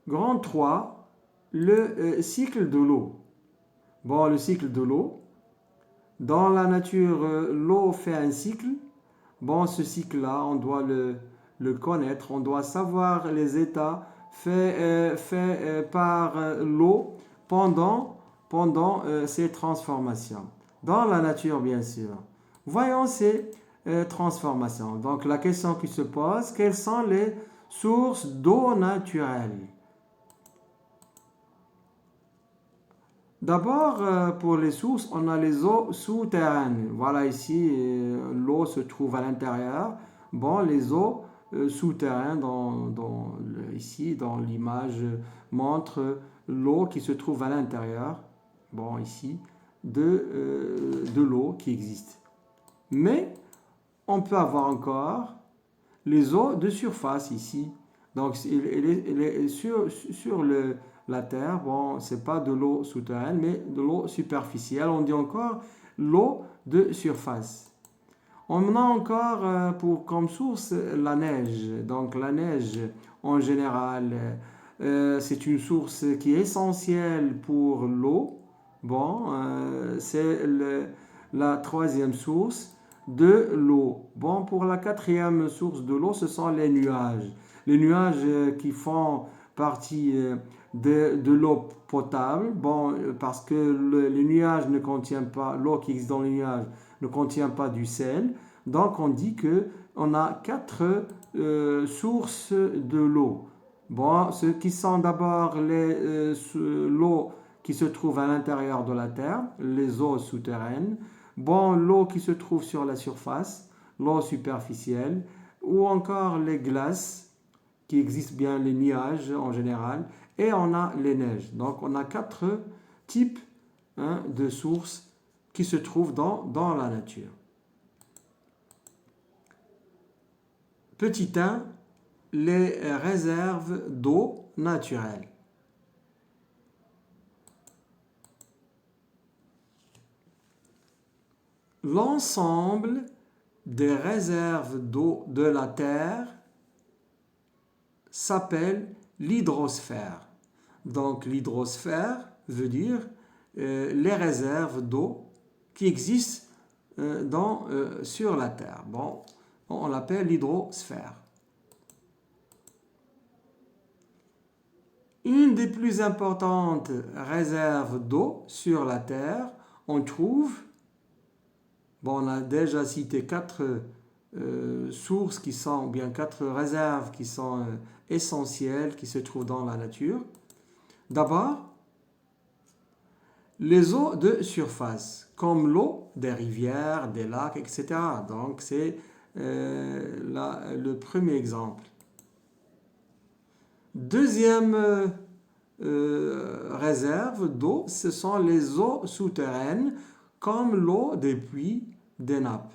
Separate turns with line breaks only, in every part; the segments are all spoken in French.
Grand 3, le cycle de l'eau. Bon, le cycle de l'eau. Dans la nature, l'eau fait un cycle. Bon, ce cycle-là, on doit le connaître, on doit savoir les états faits par l'eau pendant ces transformations. Dans la nature, bien sûr. Voyons ces transformations. Donc, la question qui se pose, quelles sont les sources d'eau naturelle? D'abord, pour les sources, on a les eaux souterraines. Voilà ici, l'eau se trouve à l'intérieur. Bon, les eaux souterraines, ici, dans l'image, montrent l'eau qui se trouve à l'intérieur, bon, ici, de l'eau qui existe. Mais, on peut avoir encore les eaux de surface ici. Donc, il est sur la terre. Bon, c'est pas de l'eau souterraine, mais de l'eau superficielle. On dit encore l'eau de surface. On a encore comme source la neige. Donc, la neige, en général, c'est une source qui est essentielle pour l'eau. Bon, c'est la troisième source de l'eau. Bon, pour la quatrième source de l'eau, ce sont les nuages. Les nuages qui font partie de l'eau potable. Bon, parce que les nuages ne contiennent pas, l'eau qui existe dans les nuages ne contient pas du sel. Donc, on dit que on a quatre sources de l'eau. Bon, ce qui sont d'abord l'eau qui se trouve à l'intérieur de la terre, les eaux souterraines. Bon, l'eau qui se trouve sur la surface, l'eau superficielle, ou encore les glaces, qui existent bien, les nuages en général, et on a les neiges. Donc on a quatre types de sources qui se trouvent dans la nature. Petit 1, les réserves d'eau naturelles. L'ensemble des réserves d'eau de la Terre s'appelle l'hydrosphère. Donc l'hydrosphère veut dire les réserves d'eau qui existent sur la Terre. Bon, on l'appelle l'hydrosphère. Une des plus importantes réserves d'eau sur la Terre, on trouve, bon, on a déjà cité quatre sources qui sont, ou bien quatre réserves qui sont essentielles, qui se trouvent dans la nature. D'abord, les eaux de surface, comme l'eau des rivières, des lacs, etc. Donc, c'est le premier exemple. Deuxième réserve d'eau, ce sont les eaux souterraines, comme l'eau des puits, des nappes,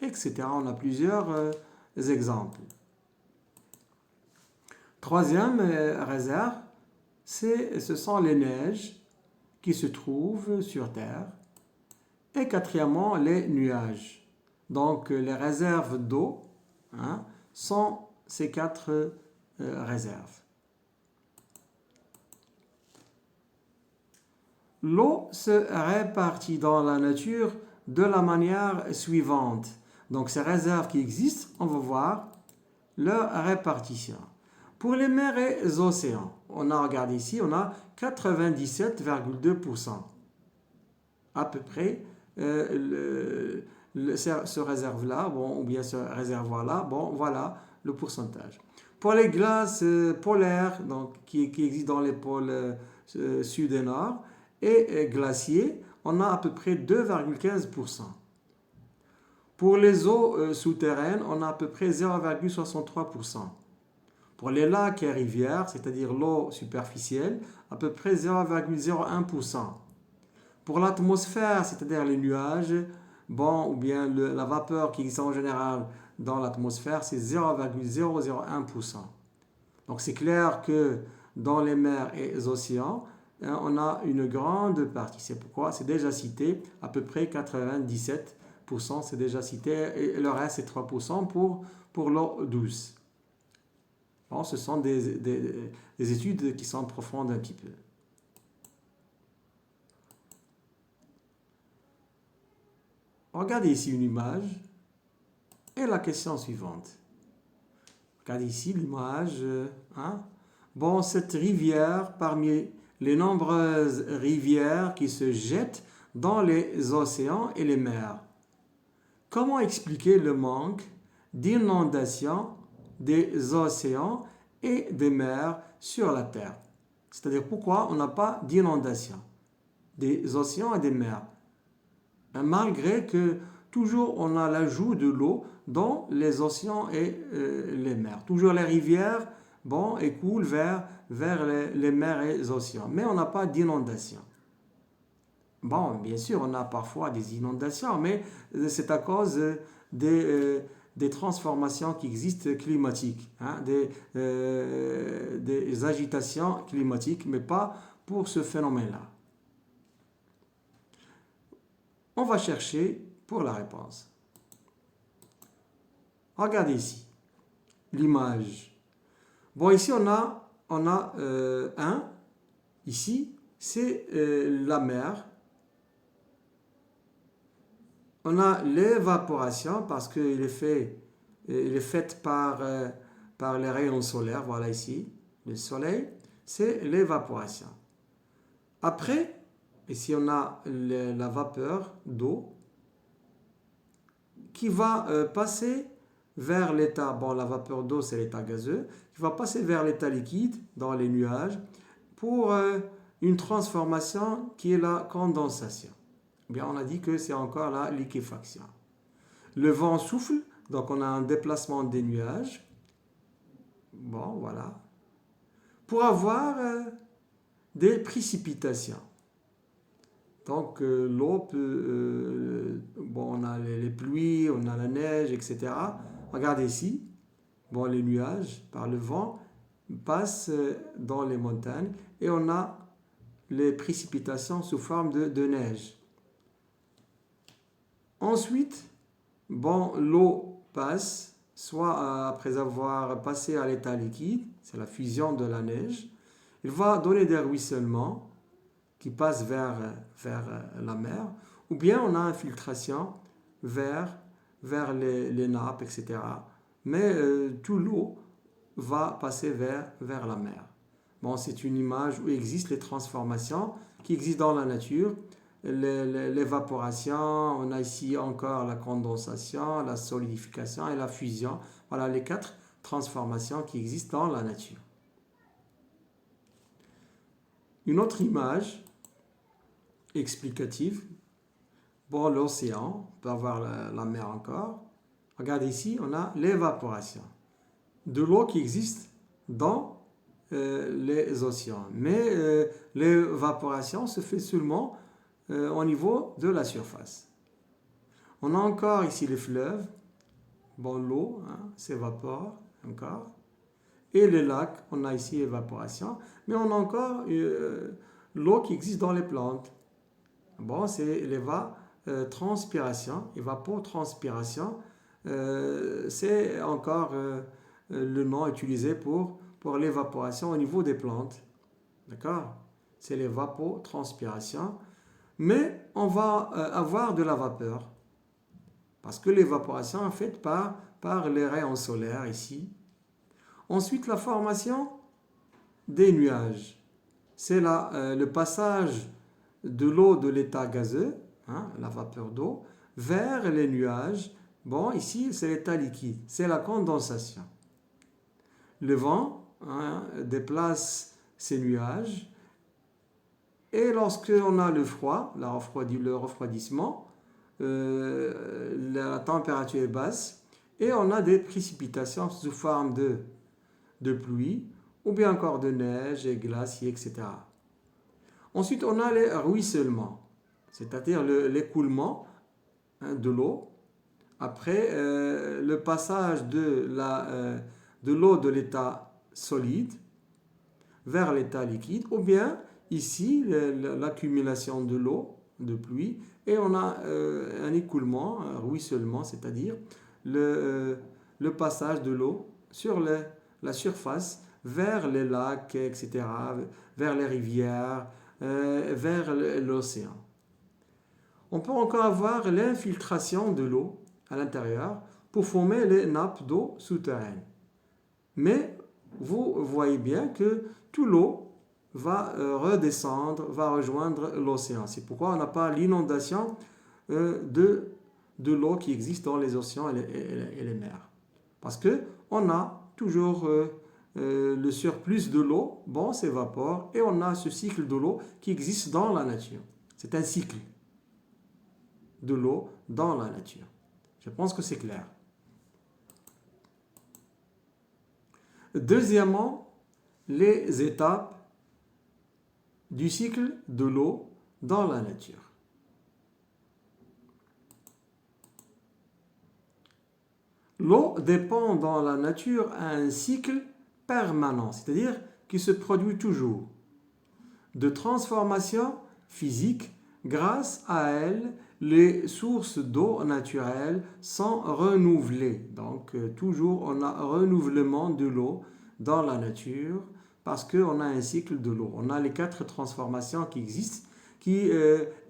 etc. On a plusieurs exemples. Troisième réserve, ce sont les neiges qui se trouvent sur Terre. Et quatrièmement, les nuages. Donc, les réserves d'eau sont ces quatre réserves. L'eau se répartit dans la nature de la manière suivante. Donc, ces réserves qui existent, on va voir leur répartition. Pour les mers et les océans, on a regardé ici, on a 97,2%. À peu près, ce réserve-là, bon, ou bien ce réservoir-là, bon, voilà le pourcentage. Pour les glaces polaires, donc, qui existent dans les pôles sud et nord, et glaciers, on a à peu près 2,15%. Pour les eaux souterraines, on a à peu près 0,63%. Pour les lacs et rivières, c'est-à-dire l'eau superficielle, à peu près 0,01%. Pour l'atmosphère, c'est-à-dire les nuages, bon, ou bien la vapeur qui existe en général dans l'atmosphère, c'est 0,001%. Donc c'est clair que dans les mers et les océans, on a une grande partie. C'est pourquoi c'est déjà cité, à peu près 97%, c'est déjà cité, et le reste c'est 3% pour l'eau douce. Bon, ce sont des études qui sont profondes un petit peu. Regardez ici une image et la question suivante. Regardez ici l'image. Hein? Bon, cette rivière, parmi les nombreuses rivières qui se jettent dans les océans et les mers, comment expliquer le manque d'inondation des océans et des mers sur la Terre? C'est-à-dire pourquoi on n'a pas d'inondation des océans et des mers, malgré que toujours on a l'ajout de l'eau dans les océans et les mers. Toujours les rivières écoulent vers les mers et les océans, mais on n'a pas d'inondation. Bon, bien sûr, on a parfois des inondations, mais c'est à cause des transformations qui existent climatiques, hein, des agitations climatiques, mais pas pour ce phénomène-là. On va chercher pour la réponse. Regardez ici, l'image. Bon, ici, on a ici, c'est la mer. On a l'évaporation parce qu'il est fait par les rayons solaires. Voilà ici, le soleil, c'est l'évaporation. Après, ici on a la vapeur d'eau qui va passer vers l'état, la vapeur d'eau c'est l'état gazeux, qui va passer vers l'état liquide dans les nuages pour une transformation qui est la condensation. Bien, on a dit que c'est encore la liquéfaction. Le vent souffle, donc on a un déplacement des nuages. Bon, voilà. Pour avoir des précipitations. Donc l'eau peut... on a les pluies, on a la neige, etc. Regardez ici. Bon, les nuages, par le vent, passent dans les montagnes et on a les précipitations sous forme de neige. Ensuite, l'eau passe, soit après avoir passé à l'état liquide, c'est la fusion de la neige, il va donner des ruissellements qui passent vers la mer, ou bien on a infiltration vers les nappes, etc. Mais toute l'eau va passer vers la mer. Bon, c'est une image où existent les transformations qui existent dans la nature. L'évaporation, on a ici encore la condensation, la solidification et la fusion. Voilà les 4 transformations qui existent dans la nature. Une autre image explicative. Bon, l'océan, on peut avoir la mer encore. Regardez ici, on a l'évaporation de l'eau qui existe dans les océans. Mais l'évaporation se fait seulement au niveau de la surface. On a encore ici les fleuves. L'eau s'évapore encore. Et les lacs, on a ici évaporation. Mais on a encore l'eau qui existe dans les plantes. C'est l'évapotranspiration. Évapotranspiration, c'est encore le nom utilisé pour l'évaporation au niveau des plantes. D'accord? C'est l'évapotranspiration. Mais on va avoir de la vapeur. Parce que l'évaporation est faite par les rayons solaires ici. Ensuite, la formation des nuages. C'est le passage de l'eau de l'état gazeux, la vapeur d'eau, vers les nuages. Ici, c'est l'état liquide. C'est la condensation. Le vent déplace ces nuages. Et lorsque on a le froid, le refroidissement, la température est basse et on a des précipitations sous forme de pluie ou bien encore de neige et glaciers, etc. Ensuite, on a les ruissellements, c'est-à-dire l'écoulement de l'eau après le passage de l'eau de l'état solide vers l'état liquide, ou bien ici l'accumulation de l'eau de pluie et on a un écoulement, un ruissellement, c'est-à-dire le passage de l'eau sur la surface vers les lacs, etc., vers les rivières, vers l'océan. On peut encore avoir l'infiltration de l'eau à l'intérieur pour former les nappes d'eau souterraines. Mais vous voyez bien que toute l'eau va redescendre, va rejoindre l'océan. C'est pourquoi on n'a pas l'inondation de l'eau qui existe dans les océans et les mers. Parce qu'on a toujours le surplus de l'eau, bon, s'évapore, et on a ce cycle de l'eau qui existe dans la nature. C'est un cycle de l'eau dans la nature. Je pense que c'est clair. Deuxièmement, les étapes du cycle de l'eau dans la nature. L'eau dépend dans la nature à un cycle permanent, c'est-à-dire qui se produit toujours, de transformation physique. Grâce à elle, les sources d'eau naturelles sont renouvelées. Donc, toujours, on a un renouvellement de l'eau dans la nature parce qu'on a un cycle de l'eau. On a les 4 transformations qui existent, qui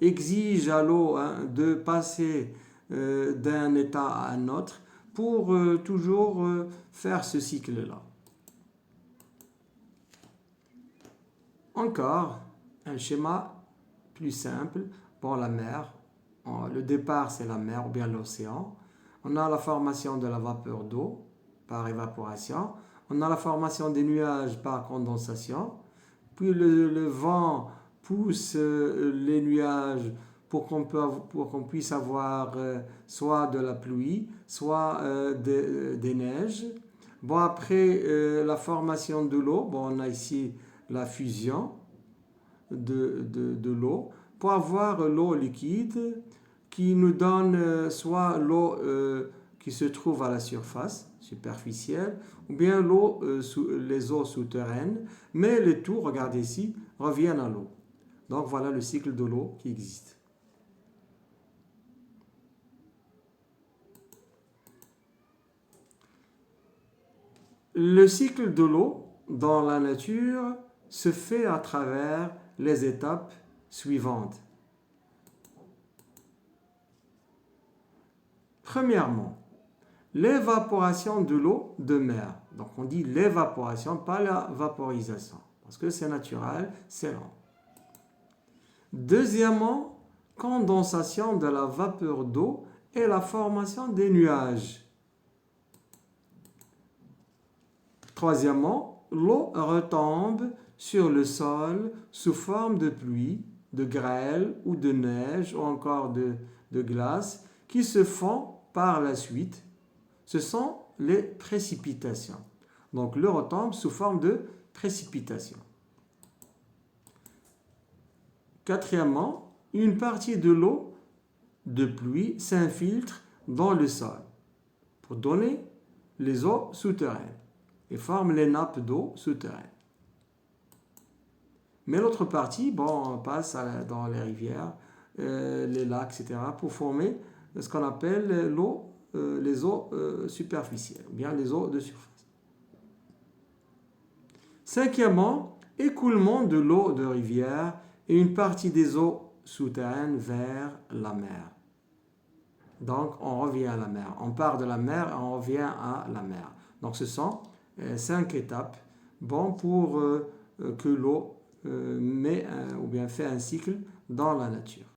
exigent à l'eau de passer d'un état à un autre pour toujours faire ce cycle-là. Encore un schéma plus simple pour la mer. Le départ, c'est la mer ou bien l'océan. On a la formation de la vapeur d'eau par évaporation. On a la formation des nuages par condensation. Puis le vent pousse les nuages pour qu'on puisse avoir soit de la pluie, soit des neiges. Bon, après la formation de l'eau, bon, on a ici la fusion de l'eau pour avoir l'eau liquide qui nous donne soit l'eau qui se trouve à la surface superficielle ou bien les eaux souterraines, mais le tout, regardez ici, reviennent à l'eau. Donc voilà le cycle de l'eau qui existe. Le cycle de l'eau dans la nature se fait à travers les étapes suivantes. Premièrement, l'évaporation de l'eau de mer. Donc on dit l'évaporation, pas la vaporisation, parce que c'est naturel, c'est lent. Deuxièmement, condensation de la vapeur d'eau et la formation des nuages. Troisièmement, l'eau retombe sur le sol sous forme de pluie, de grêle ou de neige ou encore de glace qui se font par la suite. Ce sont les précipitations. Donc l'eau retombe sous forme de précipitation. Quatrièmement, une partie de l'eau de pluie s'infiltre dans le sol pour donner les eaux souterraines et forme les nappes d'eau souterraines. Mais l'autre partie, bon, on passe dans les rivières, les lacs, etc., pour former ce qu'on appelle les eaux superficielles, ou bien les eaux de surface. Cinquièmement, écoulement de l'eau de rivière et une partie des eaux souterraines vers la mer. Donc, on revient à la mer. On part de la mer et on revient à la mer. Donc, ce sont 5 étapes bon, pour que l'eau fait un cycle dans la nature.